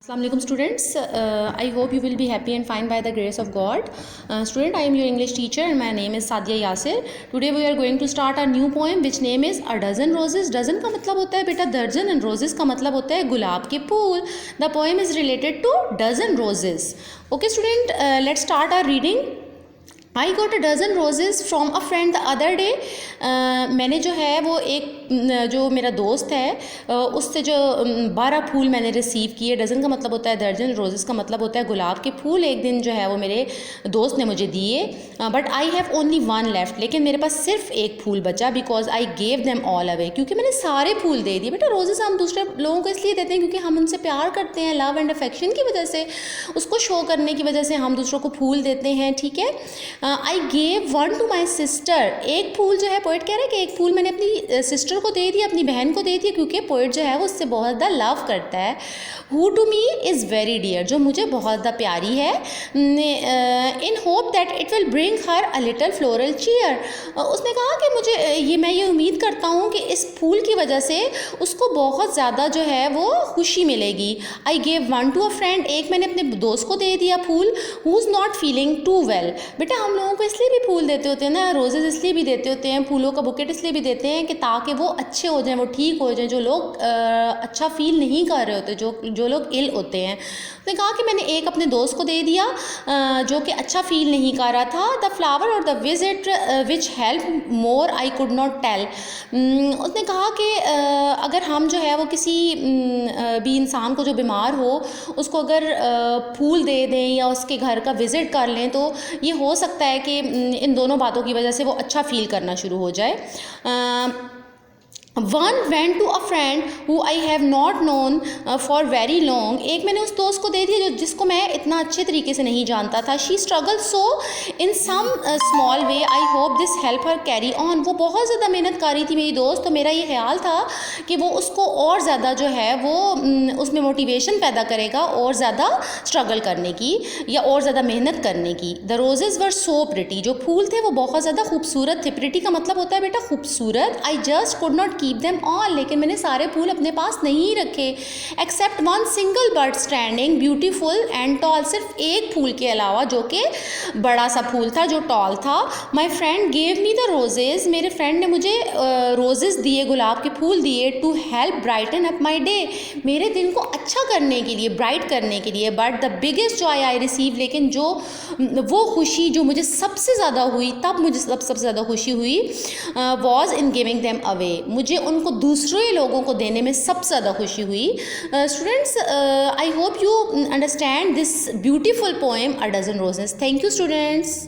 Assalamualaikum students, I hope you will be happy and fine by the grace of God. Student, I am your English teacher and my name is Sadia Yasir. Today we are going to start a new poem which name is A Dozen Roses. Dozen का मतलब होता है बेटा दर्जन and roses का मतलब होता है गुलाब के फूल. The poem is related to dozen roses. Okay student, let's start our reading. I got a dozen roses from a friend the other day. मैंने जो है वो एक जो मेरा दोस्त है उससे जो 12 फूल मैंने रिसीव किए. डज़न का मतलब होता है दर्जन, रोज़ेस का मतलब होता है गुलाब के फूल. एक दिन जो है वो मेरे दोस्त ने मुझे दिए. But I have only one left, लेकिन मेरे पास सिर्फ एक फूल बचा. Because I gave them all away, क्योंकि मैंने सारे फूल दे दिए. बेटा रोज़ेस हम दूसरे लोगों को इसलिए देते हैं क्योंकि हम उनसे प्यार करते हैं. लव एंड अफेक्शन की वजह से, उसको शो करने की वजह से हम दूसरों को फूल देते हैं. ठीक है. I gave one to my sister. एक फूल जो है, पोइट कह रहा है कि एक फूल मैंने अपनी सिस्टर को दे दिया, अपनी बहन को दे दिया, क्योंकि पोइट जो है वो उससे बहुत ज़्यादा लव करता है. Who to me is very dear, जो मुझे बहुत ज़्यादा प्यारी है. In hope that it will bring her a little floral cheer. उसने कहा कि मुझे मैं ये उम्मीद करता हूँ कि इस फूल की वजह से उसको बहुत ज़्यादा जो है वो खुशी मिलेगी. I gave one to a friend, एक मैंने अपने दोस्त को दे दिया फूल. Who is not feeling too well. बेटा हम लोगों को इसलिए भी फूल देते होते हैं ना, रोजेज़ इसलिए भी देते होते हैं, फूलों का बुकेट इसलिए भी देते हैं कि ताकि वो अच्छे हो जाएं, वो ठीक हो जाएं. जो लोग अच्छा फील नहीं कर रहे होते, जो लोग इल होते हैं. उसने कहा कि मैंने एक अपने दोस्त को दे दिया जो कि अच्छा फील नहीं कर रहा था. द फ्लावर और the visit which help more I could not tell. उसने कहा कि अगर हम जो है वो किसी भी इंसान को जो बीमार हो उसको अगर फूल दे दें या उसके घर का विज़िट कर लें तो ये हो सकता है कि इन दोनों बातों की वजह से वो अच्छा फील करना शुरू हो जाए. One went to a friend who I have not known for very long. एक मैंने उस दोस्त को दे दिया जिसको मैं इतना अच्छे तरीके से नहीं जानता था. She struggle so in some small way, I hope this help her carry on. वो बहुत ज़्यादा मेहनत कर रही थी मेरी दोस्त, तो मेरा ये ख्याल था कि वो उसको और ज़्यादा जो है वो उसमें मोटिवेशन पैदा करेगा और ज़्यादा स्ट्रगल करने की या और ज़्यादा मेहनत करने की. The roses were so pretty, जो फूल थे वो बहुत ज़्यादा खूबसूरत थे. प्रिटी का मतलब होता है बेटा खूबसूरत. I just could not keep them all, लेकिन मैंने सारे फूल अपने पास नहीं रखे. Except one single bird standing beautiful and tall, सिर्फ एक फूल के अलावा जो कि बड़ा सा फूल था जो टॉल था. My friend gave me the roses, मेरे फ्रेंड ने मुझे रोजेज़ दिए, गुलाब के फूल दिए. To help brighten up my day, मेरे दिन को अच्छा करने के लिए, ब्राइट करने के लिए. But the biggest Joy I receive, लेकिन जो वो खुशी जो मुझे सबसे ज़्यादा हुई, तब मुझे सबसे ज़्यादा खुशी हुई, was in giving them away, मुझे उनको दूसरे लोगों को देने में सबसे ज़्यादा खुशी हुई. Students, I hope you understand this beautiful poem a dozen roses. Thank you students.